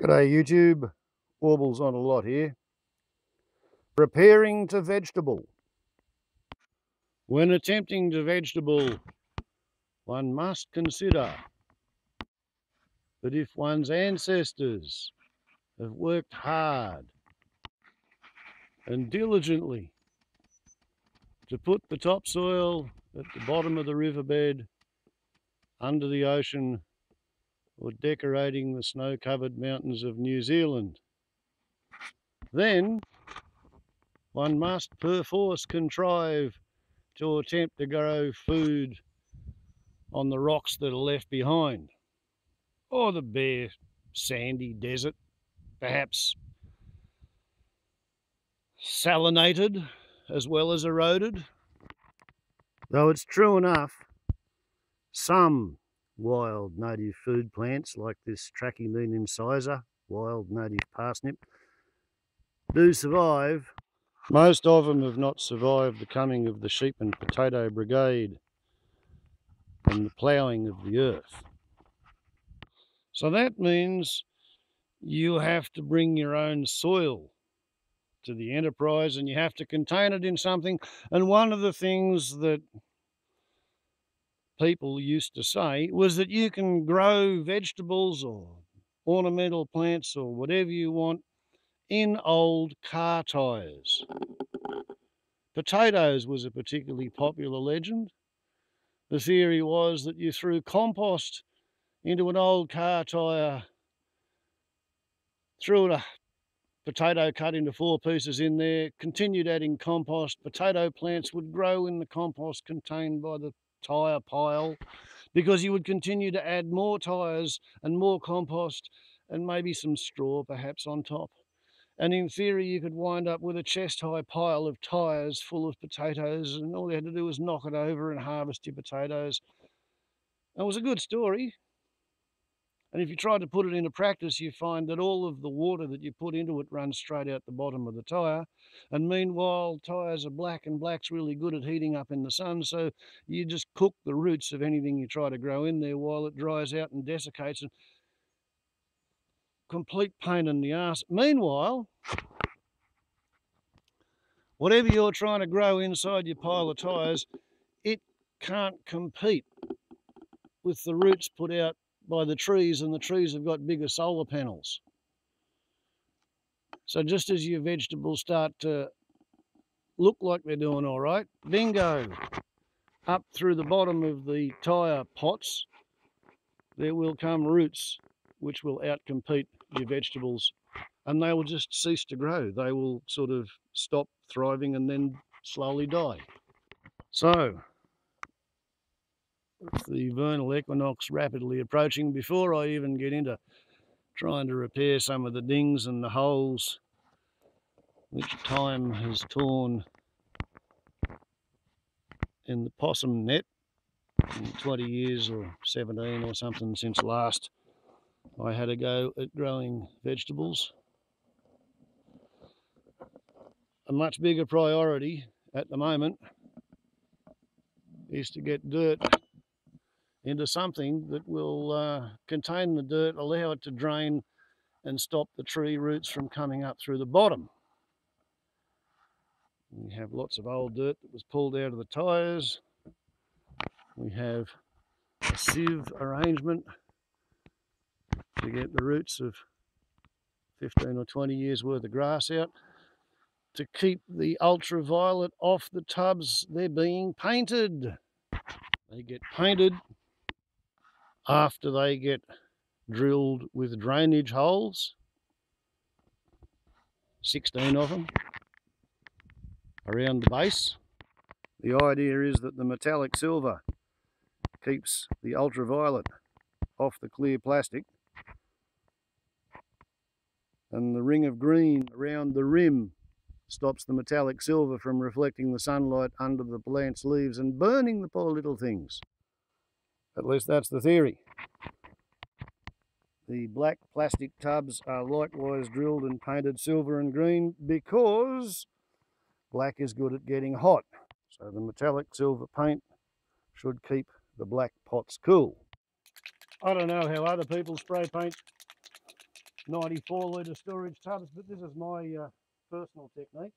G'day YouTube, Warbles on a lot here. Preparing to vegetable. When attempting to vegetable, one must consider that if one's ancestors have worked hard and diligently to put the topsoil at the bottom of the riverbed, under the ocean, or decorating the snow-covered mountains of New Zealand, then one must perforce contrive to attempt to grow food on the rocks that are left behind, or the bare sandy desert, perhaps salinated as well as eroded. Though it's true enough, some wild native food plants like this Trachymean incisor, wild native parsnip, do survive. Most of them have not survived the coming of the sheep and potato brigade and the ploughing of the earth. So that means you have to bring your own soil to the enterprise and you have to contain it in something. And one of the things that people used to say was that you can grow vegetables or ornamental plants or whatever you want in old car tyres. Potatoes was a particularly popular legend. The theory was that you threw compost into an old car tyre, threw a potato cut into 4 pieces in there, continued adding compost, potato plants would grow in the compost contained by the tyre pile, because you would continue to add more tyres and more compost and maybe some straw perhaps on top. And in theory, you could wind up with a chest-high pile of tyres full of potatoes, and all you had to do was knock it over and harvest your potatoes. It was a good story. And if you try to put it into practice, you find that all of the water that you put into it runs straight out the bottom of the tyre. And meanwhile, tyres are black, and black's really good at heating up in the sun. So you just cook the roots of anything you try to grow in there while it dries out and desiccates. And complete pain in the arse. Meanwhile, whatever you're trying to grow inside your pile of tyres, it can't compete with the roots put out by the trees, and the trees have got bigger solar panels. So just as your vegetables start to look like they're doing all right, bingo, up through the bottom of the tyre pots, there will come roots which will outcompete your vegetables, and they will just cease to grow. They will sort of stop thriving and then slowly die. So, with the vernal equinox rapidly approaching, before I even get into trying to repair some of the dings and the holes which time has torn in the possum net in 20 years or 17 or something since last I had a go at growing vegetables. A much bigger priority at the moment is to get dirt into something that will contain the dirt, allow it to drain and stop the tree roots from coming up through the bottom. We have lots of old dirt that was pulled out of the tyres. We have a sieve arrangement to get the roots of 15 or 20 years worth of grass out. To keep the ultraviolet off the tubs, they're being painted. They get painted after they get drilled with drainage holes, 16 of them around the base. The idea is that the metallic silver keeps the ultraviolet off the clear plastic, and the ring of green around the rim stops the metallic silver from reflecting the sunlight under the plant's leaves and burning the poor little things. At least that's the theory. The black plastic tubs are likewise drilled and painted silver and green because black is good at getting hot. So the metallic silver paint should keep the black pots cool. I don't know how other people spray paint 94 litre storage tubs, but this is my personal technique.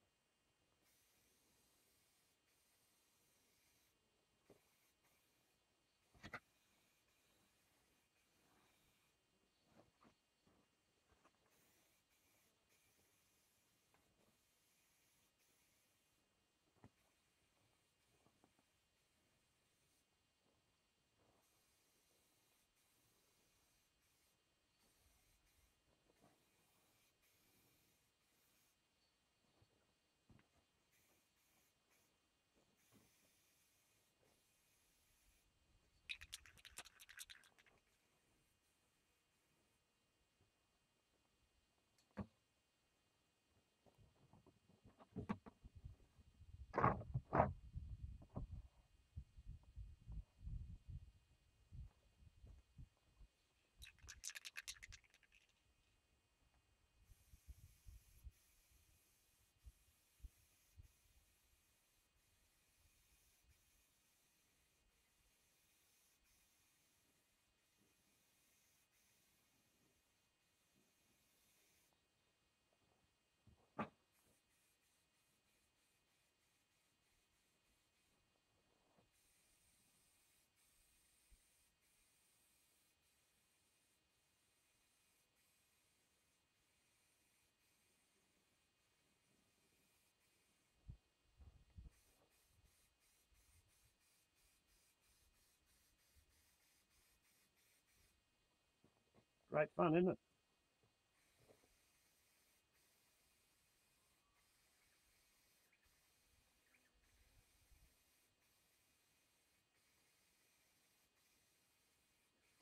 Great fun, isn't it?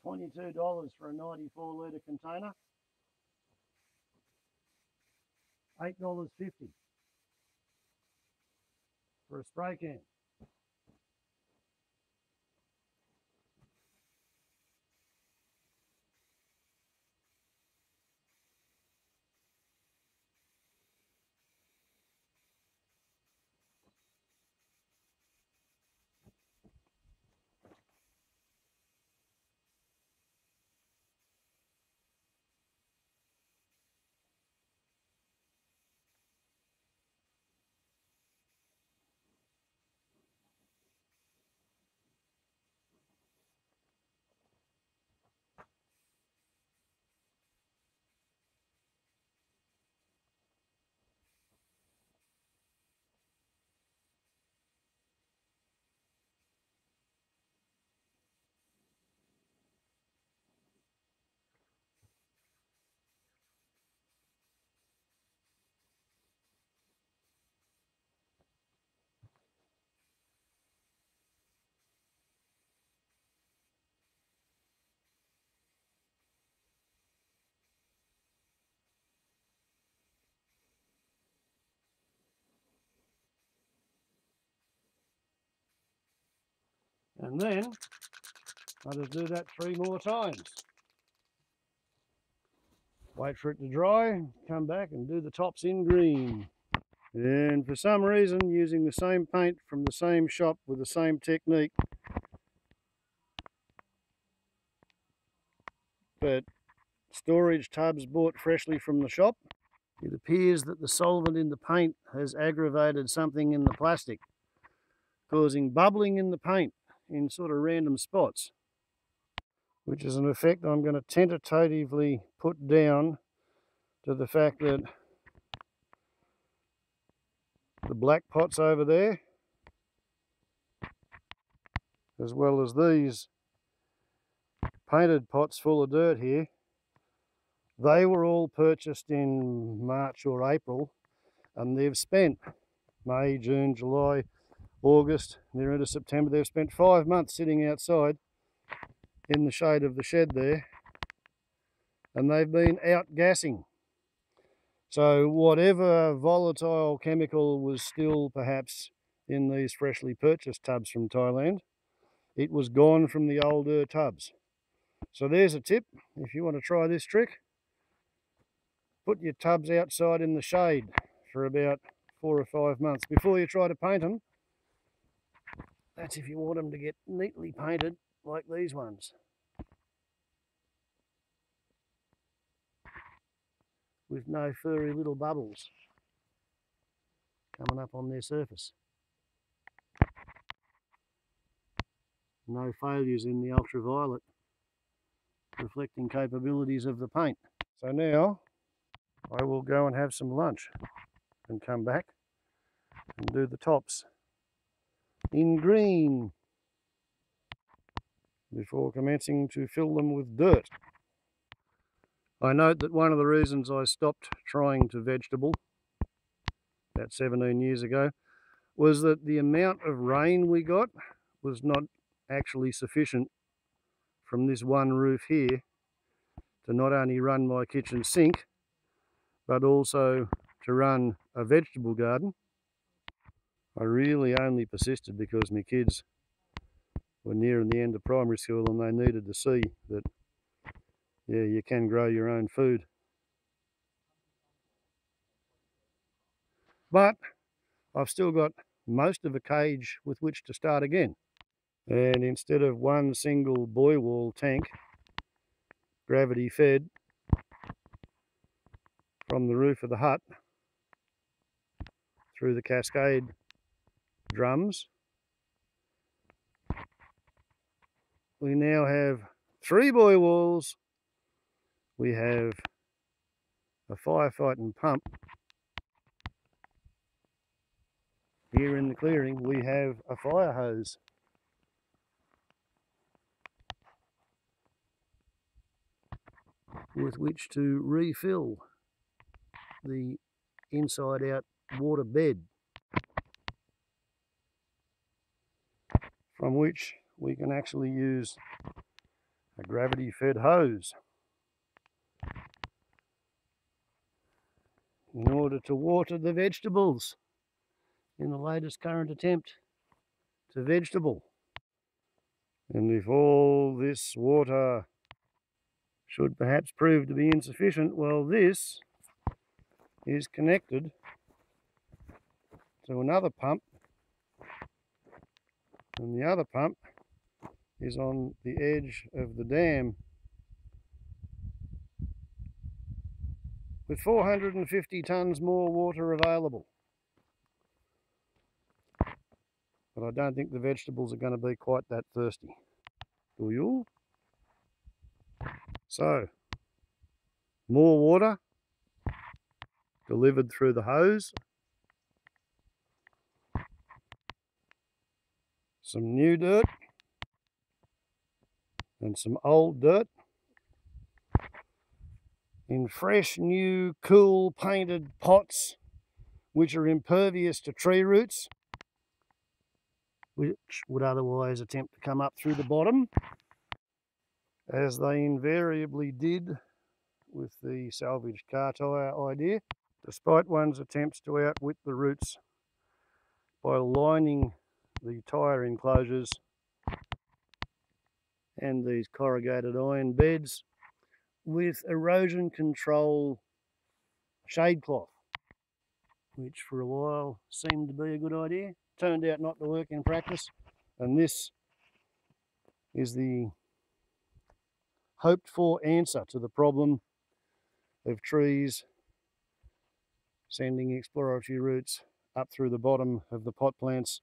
$22 for a 94 litre container. $8.50 for a spray can. And then I just do that 3 more times. Wait for it to dry, come back and do the tops in green. And for some reason, using the same paint from the same shop with the same technique, but storage tubs bought freshly from the shop, it appears that the solvent in the paint has aggravated something in the plastic, causing bubbling in the paint in sort of random spots, which is an effect I'm going to tentatively put down to the fact that the black pots over there, as well as these painted pots full of dirt here, they were all purchased in March or April, and they've spent May, June, July, August, they're into September. They've spent 5 months sitting outside in the shade of the shed there, and they've been outgassing. So whatever volatile chemical was still perhaps in these freshly purchased tubs from Thailand, it was gone from the older tubs. So there's a tip. If you want to try this trick, put your tubs outside in the shade for about 4 or 5 months before you try to paint them. That's if you want them to get neatly painted like these ones. with no furry little bubbles coming up on their surface. No failures in the ultraviolet reflecting capabilities of the paint. So now I will go and have some lunch and come back and do the tops in green before commencing to fill them with dirt. I note that one of the reasons I stopped trying to vegetable about 17 years ago was that the amount of rain we got was not actually sufficient from this one roof here to not only run my kitchen sink but also to run a vegetable garden. I really only persisted because my kids were nearing the end of primary school and they needed to see that, yeah, you can grow your own food. But I've still got most of a cage with which to start again. And instead of one single boy wall tank, gravity fed from the roof of the hut through the cascade drums, we now have 3 boy walls. We have a firefighting pump. Here in the clearing we have a fire hose. With which to refill the inside out water bed, from which we can actually use a gravity fed hose in order to water the vegetables in the latest current attempt to vegetable. And if all this water should perhaps prove to be insufficient, well, this is connected to another pump, and the other pump is on the edge of the dam with 450 tonnes more water available. But I don't think the vegetables are going to be quite that thirsty. Do you? So, more water delivered through the hose. Some new dirt and some old dirt in fresh, new, cool, painted pots which are impervious to tree roots, which would otherwise attempt to come up through the bottom, as they invariably did with the salvaged car tyre idea, despite one's attempts to outwit the roots by lining the tyre enclosures and these corrugated iron beds with erosion control shade cloth, which for a while seemed to be a good idea, turned out not to work in practice. And this is the hoped for answer to the problem of trees sending exploratory roots up through the bottom of the pot plants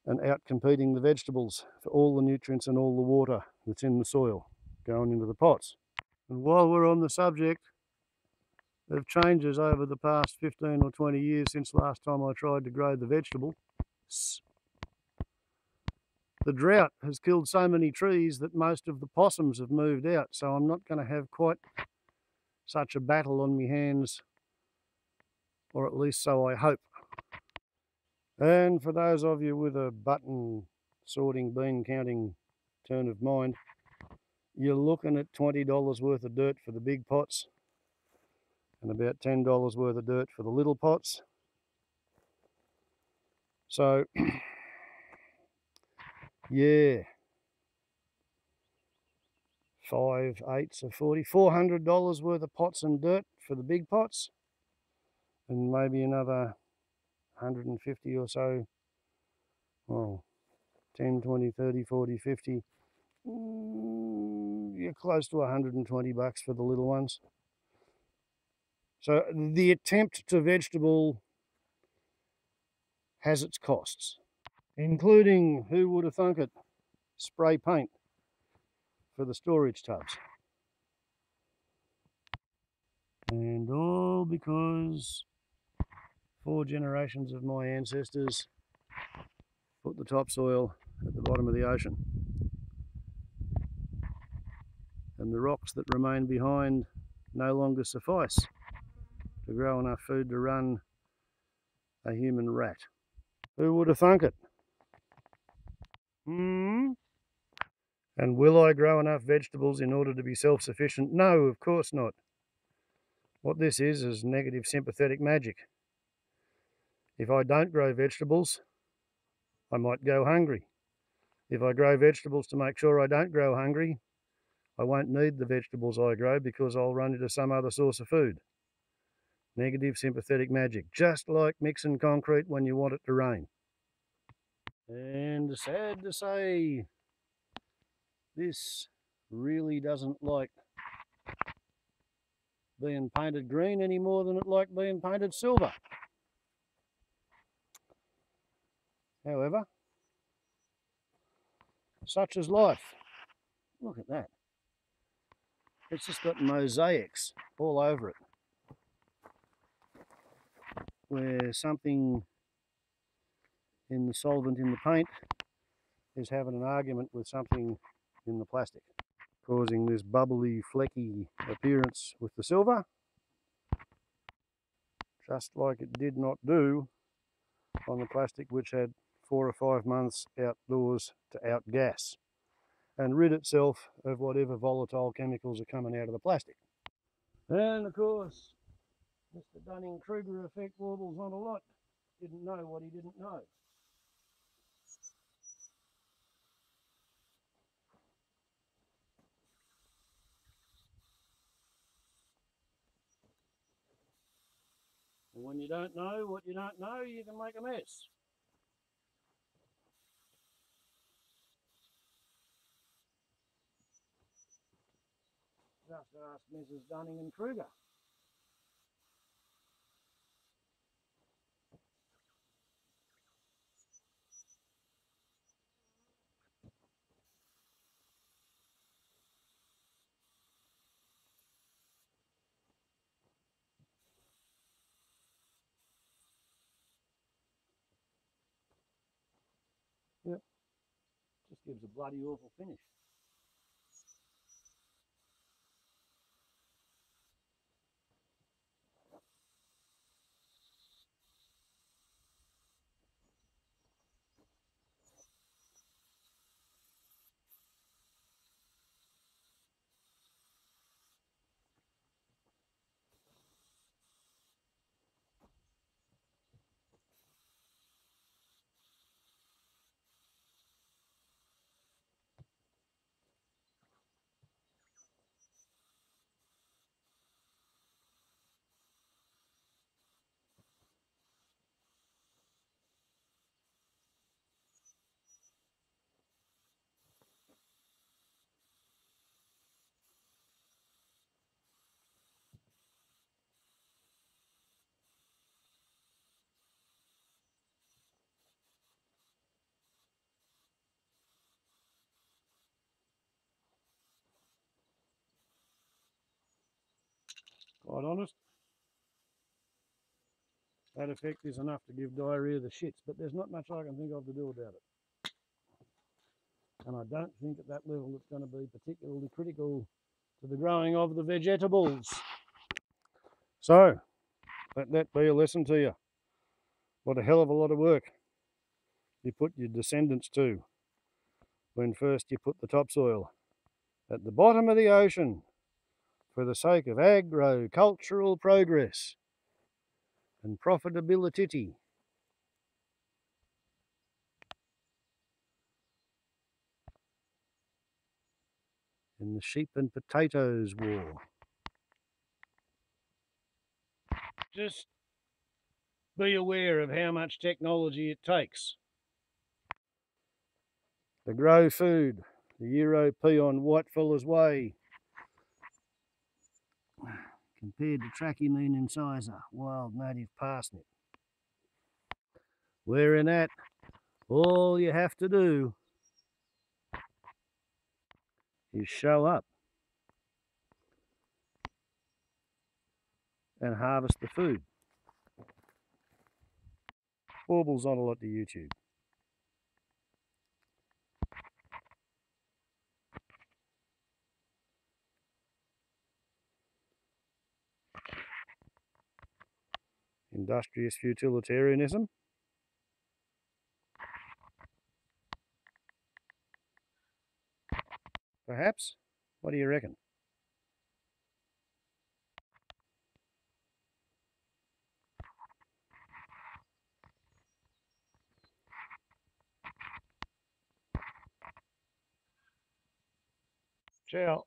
and out competing the vegetables for all the nutrients and all the water that's in the soil going into the pots. And while we're on the subject of changes over the past 15 or 20 years since last time I tried to grow the vegetable, the drought has killed so many trees that most of the possums have moved out, so I'm not going to have quite such a battle on my hands, or at least so I hope. And for those of you with a button sorting, bean counting turn of mind, you're looking at $20 worth of dirt for the big pots and about $10 worth of dirt for the little pots. So yeah, 5 8s are 40, $400 worth of pots and dirt for the big pots, and maybe another 150 or so, well, 10, 20, 30, 40, 50, you're close to $120 for the little ones. So the attempt to vegetable has its costs, including, who would have thunk it, spray paint for the storage tubs. And all because 4 generations of my ancestors put the topsoil at the bottom of the ocean. And the rocks that remain behind no longer suffice to grow enough food to run a human rat. Who would have thunk it? And will I grow enough vegetables in order to be self-sufficient? No, of course not. What this is negative sympathetic magic. If I don't grow vegetables, I might go hungry. If I grow vegetables to make sure I don't grow hungry, I won't need the vegetables I grow because I'll run into some other source of food. Negative sympathetic magic, just like mixing concrete when you want it to rain. And sad to say, this really doesn't like being painted green any more than it liked being painted silver. However, such is life. Look at that. It's just got mosaics all over it, where something in the solvent in the paint is having an argument with something in the plastic, causing this bubbly, flecky appearance with the silver, just like it did not do on the plastic, which had 4 or 5 months outdoors to outgas and rid itself of whatever volatile chemicals are coming out of the plastic. And of course, Mr. Dunning-Kruger effect warbles on a lot. Didn't know what he didn't know. And when you don't know what you don't know, you can make a mess. Just ask Mrs. Dunning-Kruger. Yep, just gives a bloody awful finish. Quite honest, that effect is enough to give diarrhea the shits, but there's not much I can think of to do about it. And I don't think at that level it's going to be particularly critical to the growing of the vegetables. So, let that be a lesson to you. What a hell of a lot of work you put your descendants to when first you put the topsoil at the bottom of the ocean for the sake of agricultural progress and profitability. In the sheep and potatoes war. Just be aware of how much technology it takes to grow food. The Euro peon whitefellas way compared to Trachymean incisor, wild native parsnip. Where in that, all you have to do is show up and harvest the food. Baubles not a lot to YouTube. Industrious utilitarianism. Perhaps? What do you reckon? Ciao.